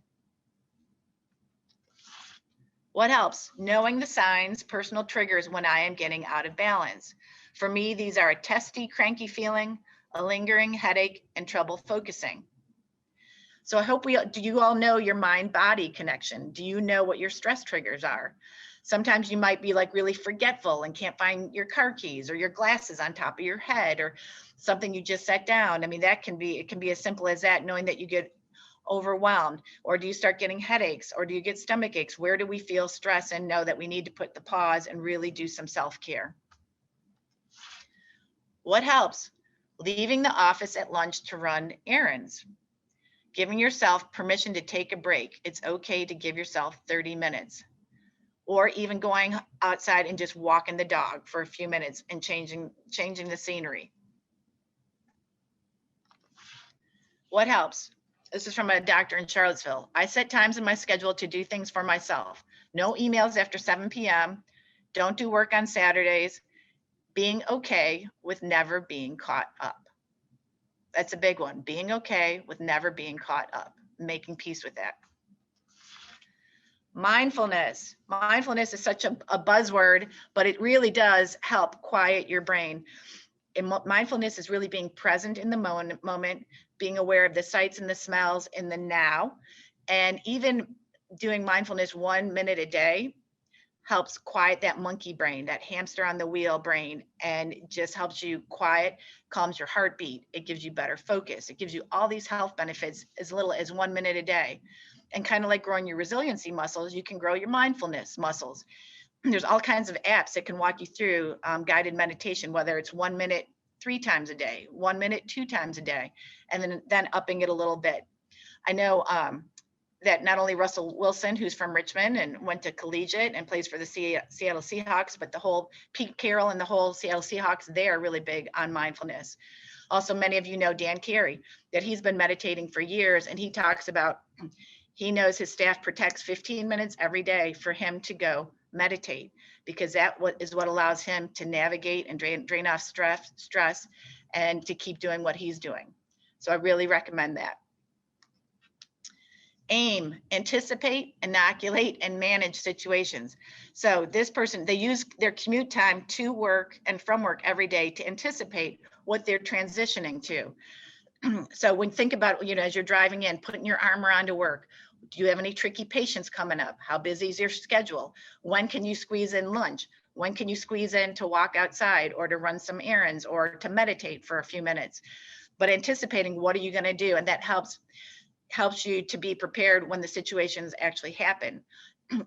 What helps? Knowing the signs, personal triggers when I am getting out of balance. For me, these are a testy, cranky feeling, a lingering headache, and trouble focusing. So I hope do you all know your mind-body connection? Do you know what your stress triggers are? Sometimes you might be like really forgetful and can't find your car keys or your glasses on top of your head, or something you just set down. I mean, it can be as simple as that, knowing that you get overwhelmed, or do you start getting headaches, or do you get stomach aches? Where do we feel stress and know that we need to put the pause and really do some self-care? What helps? Leaving the office at lunch to run errands. Giving yourself permission to take a break. It's okay to give yourself 30 minutes. Or even going outside and just walking the dog for a few minutes and changing the scenery. What helps? This is from a doctor in Charlottesville. I set times in my schedule to do things for myself. No emails after 7 p.m. Don't do work on Saturdays. Being okay with never being caught up. That's a big one. Being okay with never being caught up. Making peace with that. Mindfulness. Mindfulness is such a buzzword, but it really does help quiet your brain. And mindfulness is really being present in the moment, being aware of the sights and the smells in the now, and even doing mindfulness 1 minute a day helps quiet that monkey brain, that hamster on the wheel brain, and just helps you quiet, calms your heartbeat. It gives you better focus. It gives you all these health benefits as little as 1 minute a day. And kind of like growing your resiliency muscles, you can grow your mindfulness muscles. There's all kinds of apps that can walk you through guided meditation, whether it's 1 minute 3 times a day, 1 minute 2 times a day, and then upping it a little bit. I know that not only Russell Wilson, who's from Richmond and went to collegiate and plays for the Seattle Seahawks, but the whole Pete Carroll and the whole Seattle Seahawks, they are really big on mindfulness. Also, many of you know Dan Carey, that he's been meditating for years, and he talks about, he knows his staff protects 15 minutes every day for him to go meditate, because that is what allows him to navigate and drain off stress and to keep doing what he's doing. So I really recommend that. AIM, anticipate, inoculate, and manage situations. So this person, they use their commute time to work and from work every day to anticipate what they're transitioning to. So when think about, as you're driving in, putting your arm around to work, do you have any tricky patients coming up? How busy is your schedule? When can you squeeze in lunch? When can you squeeze in to walk outside or to run some errands or to meditate for a few minutes? But anticipating, what are you going to do? And that helps you to be prepared when the situations actually happen.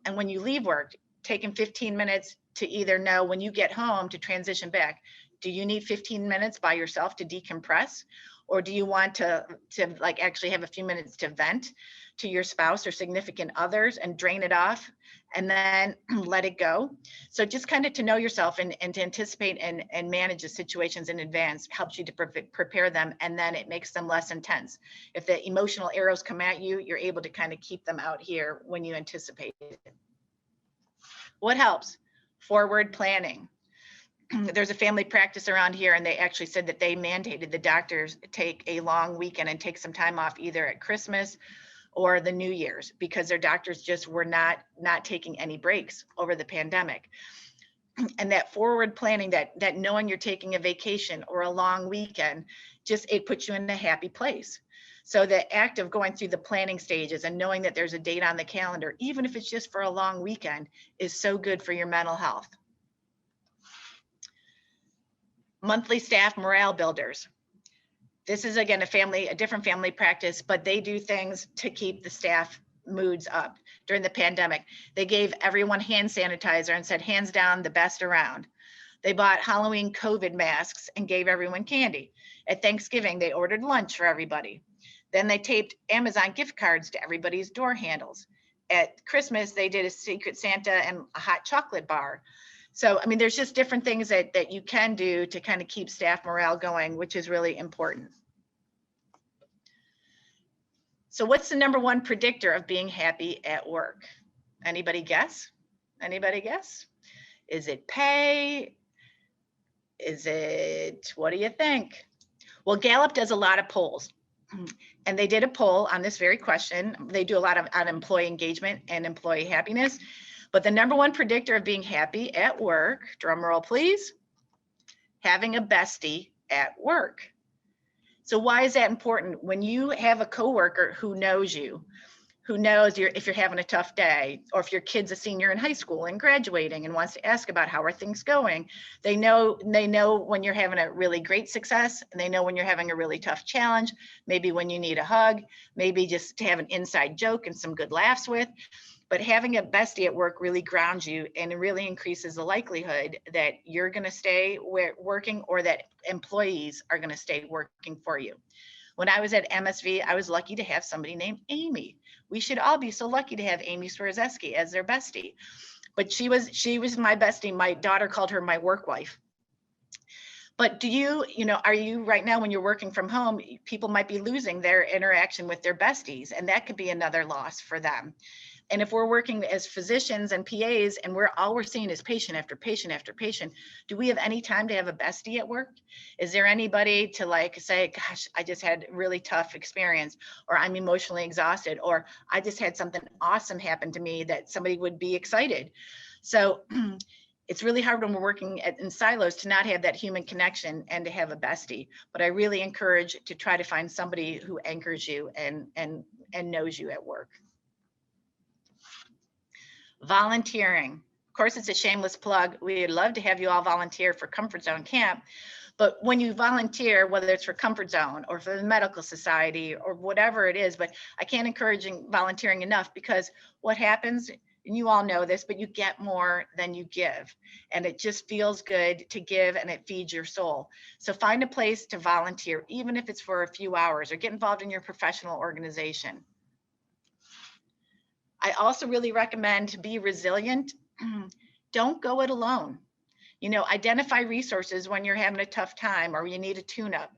And when you leave work, taking 15 minutes to either know when you get home to transition back, do you need 15 minutes by yourself to decompress? Or do you want to like actually have a few minutes to vent to your spouse or significant others and drain it off and then let it go? So just kind of to know yourself and to anticipate and manage the situations in advance helps you to prepare them, and then it makes them less intense. If the emotional arrows come at you, you're able to kind of keep them out here when you anticipate it. What helps? Forward planning. There's a family practice around here, and they actually said that they mandated the doctors take a long weekend and take some time off either at Christmas or the New Year's, because their doctors just were not taking any breaks over the pandemic. And that forward planning, that knowing you're taking a vacation or a long weekend, it puts you in a happy place. So the act of going through the planning stages and knowing that there's a date on the calendar, even if it's just for a long weekend, is so good for your mental health. Monthly staff morale builders. This is, again, a different family practice, but they do things to keep the staff moods up. During the pandemic, they gave everyone hand sanitizer and said, hands down, the best around. They bought Halloween COVID masks and gave everyone candy. At Thanksgiving, they ordered lunch for everybody. Then they taped Amazon gift cards to everybody's door handles. At Christmas, they did a Secret Santa and a hot chocolate bar. So, I mean, there's just different things that you can do to kind of keep staff morale going, which is really important. So what's the number one predictor of being happy at work? Anybody guess? Anybody guess? Is it pay? Is it, what do you think? Well, Gallup does a lot of polls, and they did a poll on this very question. They do a lot on employee engagement and employee happiness. But the number one predictor of being happy at work, drum roll please, having a bestie at work. So why is that important? When you have a coworker who knows you, who knows if you're having a tough day, or if your kid's a senior in high school and graduating and wants to ask about how are things going, they know when you're having a really great success, and they know when you're having a really tough challenge, maybe when you need a hug, maybe just to have an inside joke and some good laughs with. But having a bestie at work really grounds you, and it really increases the likelihood that you're going to stay working, or that employees are going to stay working for you. When I was at MSV, I was lucky to have somebody named Amy. We should all be so lucky to have Amy Swarzewski as their bestie. But she was my bestie. My daughter called her my work wife. But are you right now, when you're working from home, people might be losing their interaction with their besties, and that could be another loss for them. And if we're working as physicians and PAs, and all we're seeing is patient after patient after patient, do we have any time to have a bestie at work? Is there anybody to say, gosh, I just had a really tough experience, or I'm emotionally exhausted, or I just had something awesome happen to me that somebody would be excited? So it's really hard when we're working in silos to not have that human connection and to have a bestie. But I really encourage to try to find somebody who anchors you and knows you at work. Volunteering. course, it's a shameless plug. We'd love to have you all volunteer for Comfort Zone Camp. But when you volunteer, whether it's for Comfort Zone or for the Medical Society or whatever it is, but I can't encourage volunteering enough, because what happens, and you all know this, but you get more than you give. And it just feels good to give, and it feeds your soul. So find a place to volunteer, even if it's for a few hours, or get involved in your professional organization. I also really recommend to be resilient. Don't go it alone. You know, identify resources when you're having a tough time or you need a tune-up.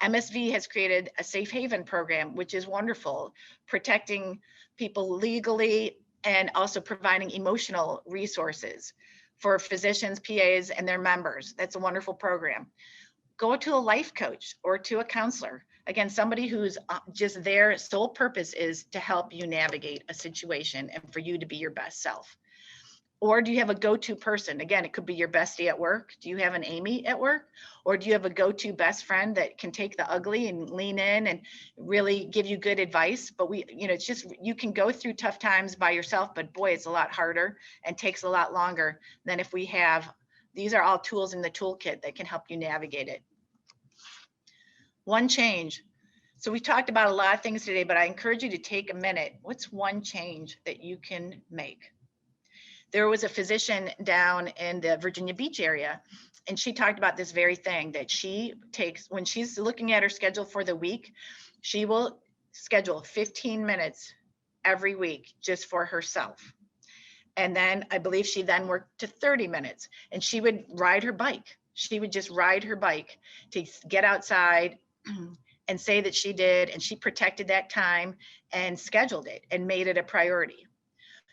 MSV has created a safe haven program, which is wonderful, protecting people legally and also providing emotional resources for physicians, PAs, and their members. That's a wonderful program. Go to a life coach or to a counselor. Again, somebody who's just their sole purpose is to help you navigate a situation and for you to be your best self. Or do you have a go-to person? Again, it could be your bestie at work. Do you have an Amy at work? Or do you have a go-to best friend that can take the ugly and lean in and really give you good advice? But it's just, you can go through tough times by yourself, but boy, it's a lot harder and takes a lot longer than if we have, these are all tools in the toolkit that can help you navigate it. One change. So we talked about a lot of things today, but I encourage you to take a minute. What's one change that you can make? There was a physician down in the Virginia Beach area, and she talked about this very thing that she takes when she's looking at her schedule for the week. She will schedule 15 minutes every week just for herself. And then I believe she then worked to 30 minutes, and she would ride her bike. She would just ride her bike to get outside and say that she did, and she protected that time and scheduled it and made it a priority.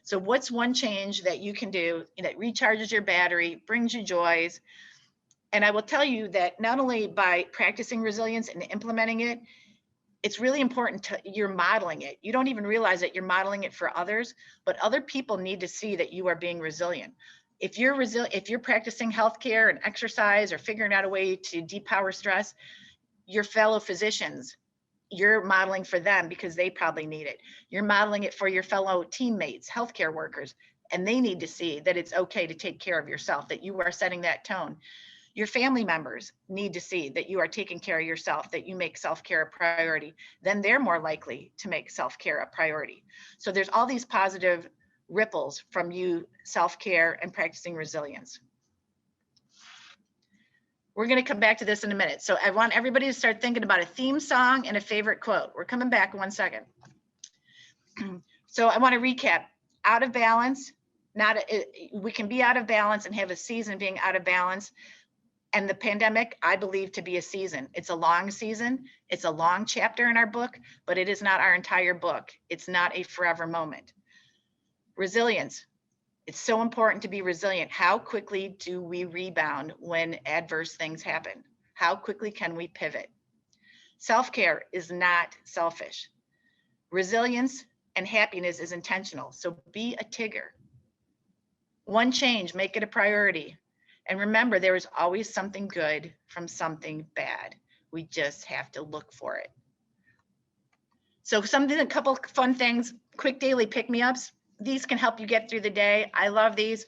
So what's one change that you can do that recharges your battery, brings you joys? And I will tell you that not only by practicing resilience and implementing it, it's really important you're modeling it. You don't even realize that you're modeling it for others, but other people need to see that you are being resilient. If you're practicing healthcare and exercise or figuring out a way to depower stress, your fellow physicians, you're modeling for them because they probably need it. You're modeling it for your fellow teammates, healthcare workers, and they need to see that it's okay to take care of yourself, that you are setting that tone. Your family members need to see that you are taking care of yourself, that you make self-care a priority. Then they're more likely to make self-care a priority. So there's all these positive ripples from you self-care and practicing resilience. We're going to come back to this in a minute. So I want everybody to start thinking about a theme song and a favorite quote. We're coming back in 1 second. So I want to recap. Out of balance, we can be out of balance and have a season being out of balance. And the pandemic, I believe, to be a season. It's a long season. It's a long chapter in our book, but it is not our entire book. It's not a forever moment. Resilience. It's so important to be resilient. How quickly do we rebound when adverse things happen? How quickly can we pivot? Self-care is not selfish. Resilience and happiness is intentional. So be a Tigger. One change, make it a priority. And remember, there is always something good from something bad. We just have to look for it. So a couple fun things, quick daily pick-me-ups. These can help you get through the day. I love these.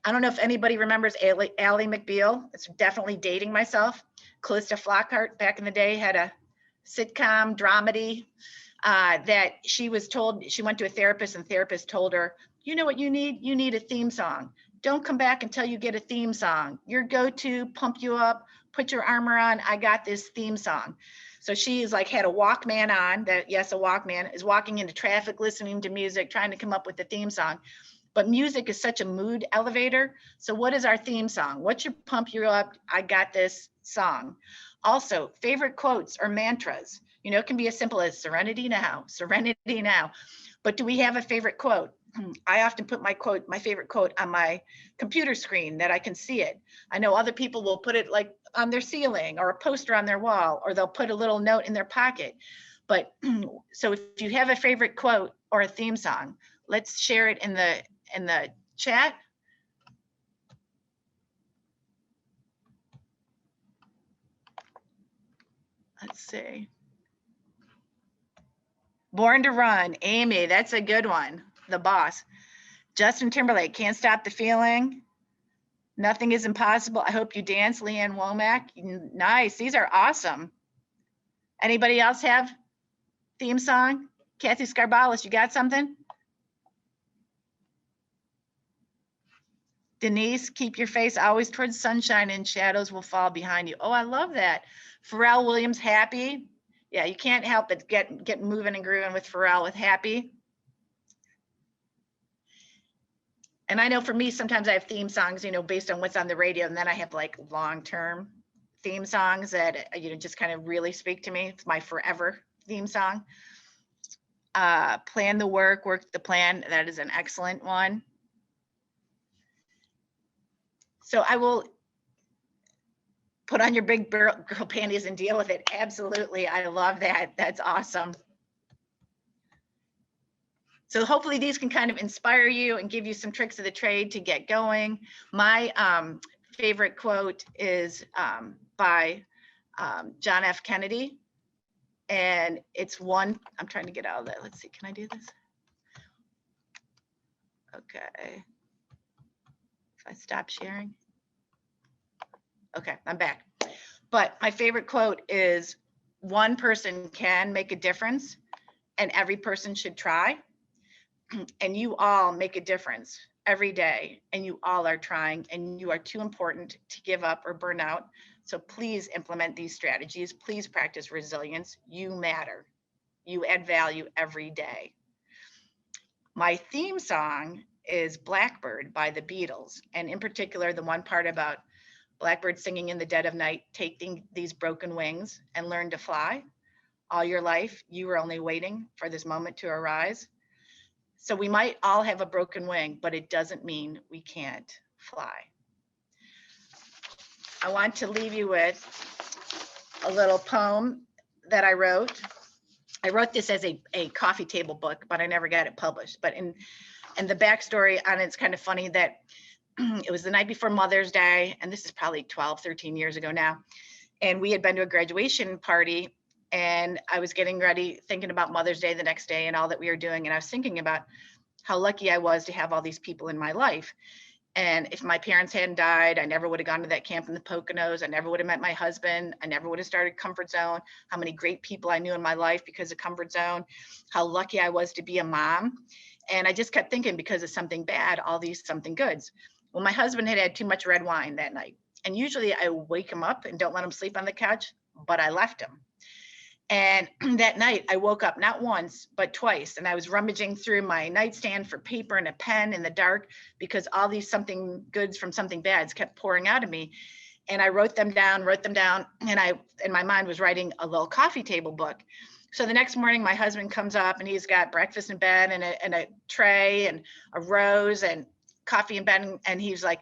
I don't know if anybody remembers Ally McBeal. It's definitely dating myself. Callista Flockhart back in the day had a sitcom dramedy that she was told, she went to a therapist and the therapist told her, you know what you need? You need a theme song. Don't come back until you get a theme song. Your go-to, pump you up, put your armor on. I got this theme song. So she's like had a Walkman on, that yes, a Walkman, is walking into traffic, listening to music, trying to come up with the theme song. But music is such a mood elevator. So what is our theme song? What's your pump you up, I got this song? Also, favorite quotes or mantras. You know, it can be as simple as serenity now, serenity now. But do we have a favorite quote? I often put my favorite quote on my computer screen that I can see it. I know other people will put it like on their ceiling or a poster on their wall, or they'll put a little note in their pocket. But so if you have a favorite quote or a theme song, let's share it in the chat. Let's see. Born to Run, Amy, that's a good one. The Boss. Justin Timberlake, Can't Stop the Feeling. Nothing is Impossible. I Hope You Dance, Leanne Womack. Nice. These are awesome. Anybody else have theme song? Kathy Scarbalis, you got something? Denise, Keep Your Face Always Towards Sunshine and Shadows Will Fall Behind You. Oh, I love that. Pharrell Williams, Happy. Yeah, you can't help but get moving and grooving with Pharrell with Happy. And I know for me, sometimes I have theme songs, you know, based on what's on the radio, and then I have like long-term theme songs that, you know, just kind of really speak to me. It's my forever theme song. Plan the Work, Work the Plan. That is an excellent one. So I will put on your big girl panties and deal with it. Absolutely. I love that. That's awesome. So hopefully these can kind of inspire you and give you some tricks of the trade to get going. My favorite quote is by John F. Kennedy. And it's one, I'm trying to get out of that. Let's see, can I do this? Okay. If I stop sharing. Okay, I'm back. But my favorite quote is, one person can make a difference and every person should try. And you all make a difference every day and you all are trying and you are too important to give up or burn out. So please implement these strategies. Please practice resilience. You matter. You add value every day. My theme song is Blackbird by the Beatles. And in particular, the one part about blackbird singing in the dead of night, taking these broken wings and learn to fly. All your life, you were only waiting for this moment to arise. So we might all have a broken wing, but it doesn't mean we can't fly. I want to leave you with a little poem that I wrote. I wrote this as a coffee table book, but I never got it published. But in the backstory on it's kind of funny that it was the night before Mother's Day, and this is probably 12, 13 years ago now. And we had been to a graduation party, and I was getting ready, thinking about Mother's Day the next day and all that we were doing. And I was thinking about how lucky I was to have all these people in my life. And if my parents hadn't died, I never would have gone to that camp in the Poconos. I never would have met my husband. I never would have started Comfort Zone. How many great people I knew in my life because of Comfort Zone. How lucky I was to be a mom. And I just kept thinking, because of something bad, all these something goods. Well, my husband had had too much red wine that night. And usually I wake him up and don't let him sleep on the couch, but I left him. And that night I woke up not once, but twice. And I was rummaging through my nightstand for paper and a pen in the dark because all these something goods from something bads kept pouring out of me. And I wrote them down, and I, in my mind, was writing a little coffee table book. So the next morning, my husband comes up and he's got breakfast in bed and a tray and a rose and coffee in bed. And he's like,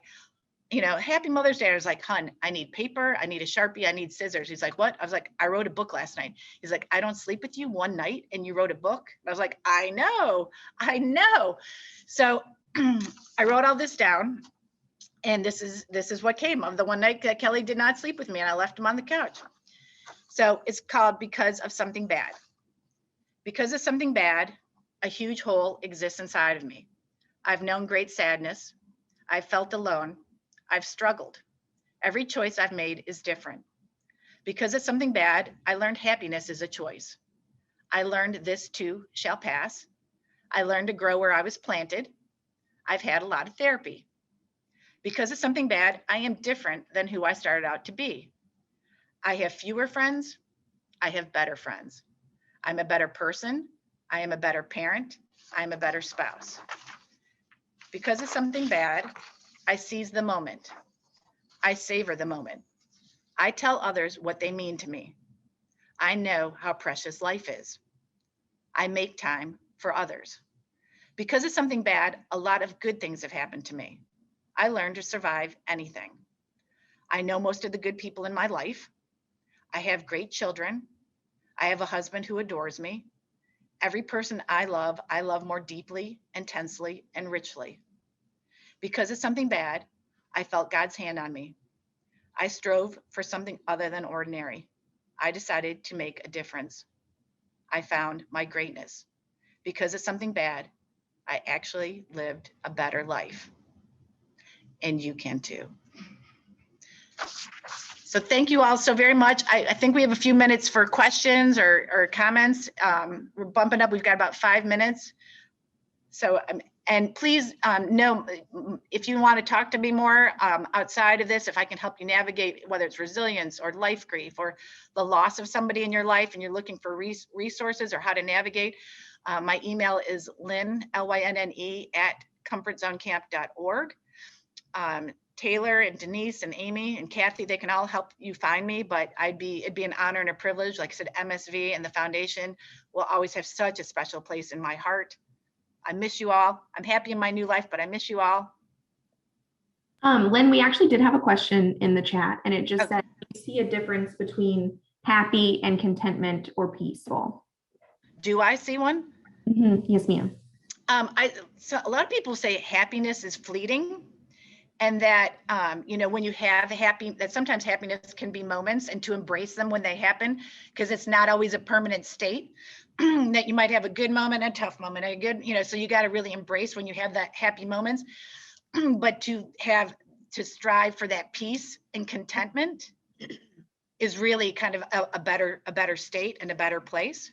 you know, Happy Mother's Day. I was like, hun, I need paper. I need a Sharpie. I need scissors. He's like, what? I was like, I wrote a book last night. He's like, I don't sleep with you one night and you wrote a book. I was like, I know. So I wrote all this down. And this is what came of the one night that Kelly did not sleep with me and I left him on the couch. So it's called Because of Something Bad. Because of something bad, a huge hole exists inside of me. I've known great sadness. I've felt alone. I've struggled. Every choice I've made is different. Because of something bad, I learned happiness is a choice. I learned this too shall pass. I learned to grow where I was planted. I've had a lot of therapy. Because of something bad, I am different than who I started out to be. I have fewer friends. I have better friends. I'm a better person. I am a better parent. I'm a better spouse. Because of something bad, I seize the moment. I savor the moment. I tell others what they mean to me. I know how precious life is. I make time for others. Because of something bad, a lot of good things have happened to me. I learned to survive anything. I know most of the good people in my life. I have great children. I have a husband who adores me. Every person I love more deeply, intensely, and richly. Because of something bad, I felt God's hand on me. I strove for something other than ordinary. I decided to make a difference. I found my greatness. Because of something bad, I actually lived a better life. And you can too. So thank you all so very much. I think we have a few minutes for questions or comments. We're bumping up. We've got about 5 minutes. So, and please know if you want to talk to me more outside of this, if I can help you navigate, whether it's resilience or life grief or the loss of somebody in your life and you're looking for resources or how to navigate, my email is Lynne, Lynne, @comfortzonecamp.org. Taylor and Denise and Amy and Kathy, they can all help you find me, but it'd be an honor and a privilege. Like I said, MSV and the foundation will always have such a special place in my heart. I miss you all. I'm happy in my new life, but I miss you all.
Lynn, we actually did have a question in the chat, and it just said, do you see a difference between happy and contentment or peaceful?
Do I see one?
Yes, ma'am.
So a lot of people say happiness is fleeting, and that when you have that sometimes happiness can be moments, and to embrace them when they happen, because it's not always a permanent state. That you might have a good moment, a tough moment, a good, so you got to really embrace when you have that happy moments. But to strive for that peace and contentment is really kind of a better state and a better place.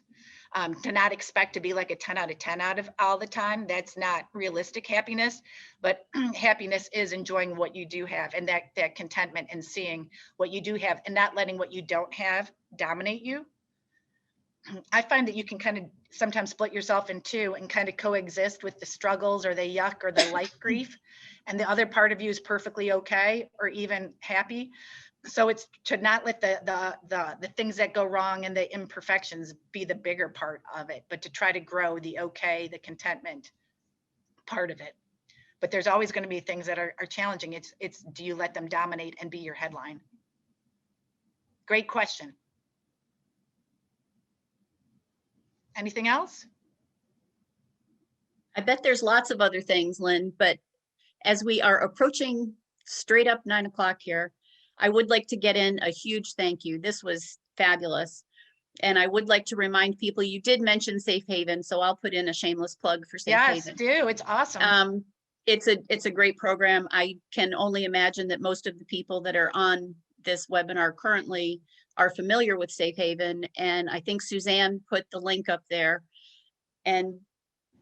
To not expect to be like a 10 out of 10 out of all the time, that's not realistic happiness. But happiness is enjoying what you do have, and that contentment and seeing what you do have and not letting what you don't have dominate you. I find that you can kind of sometimes split yourself in two and kind of coexist with the struggles or the yuck or the life grief. And the other part of you is perfectly okay or even happy. So it's to not let the things that go wrong and the imperfections be the bigger part of it, but to try to grow the okay, the contentment part of it. But there's always going to be things that are challenging. It's do you let them dominate and be your headline? Great question. Anything else?
I bet there's lots of other things, Lynn, but as we are approaching straight up 9 o'clock here, I would like to get in a huge thank you. This was fabulous. And I would like to remind people, you did mention Safe Haven, so I'll put in a shameless plug for Safe Haven.
Yes, do. It's awesome.
It's a great program. I can only imagine that most of the people that are on this webinar currently are familiar with Safe Haven. And I think Suzanne put the link up there. And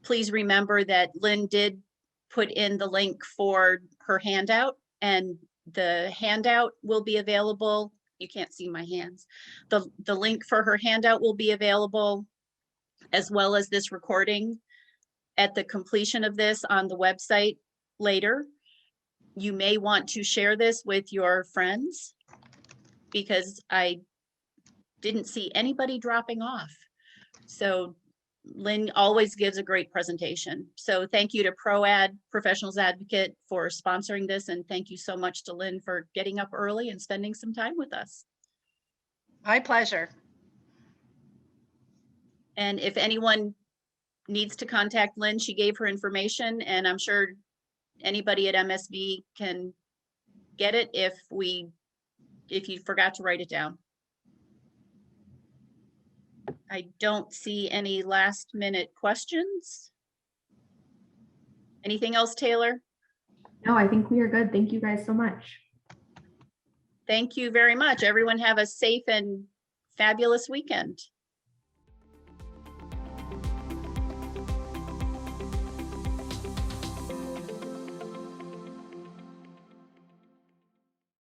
please remember that Lynn did put in the link for her handout, and the handout will be available. You can't see my hands. The link for her handout will be available, as well as this recording at the completion of this on the website later. You may want to share this with your friends, because I didn't see anybody dropping off. So Lynn always gives a great presentation. So thank you to ProAd Professionals Advocate for sponsoring this. And thank you so much to Lynn for getting up early and spending some time with us.
My pleasure.
And if anyone needs to contact Lynn, she gave her information, and I'm sure anybody at MSV can get it if you forgot to write it down. I don't see any last minute questions. Anything else, Taylor?
No, I think we are good. Thank you guys so much.
Thank you very much. Everyone have a safe and fabulous weekend.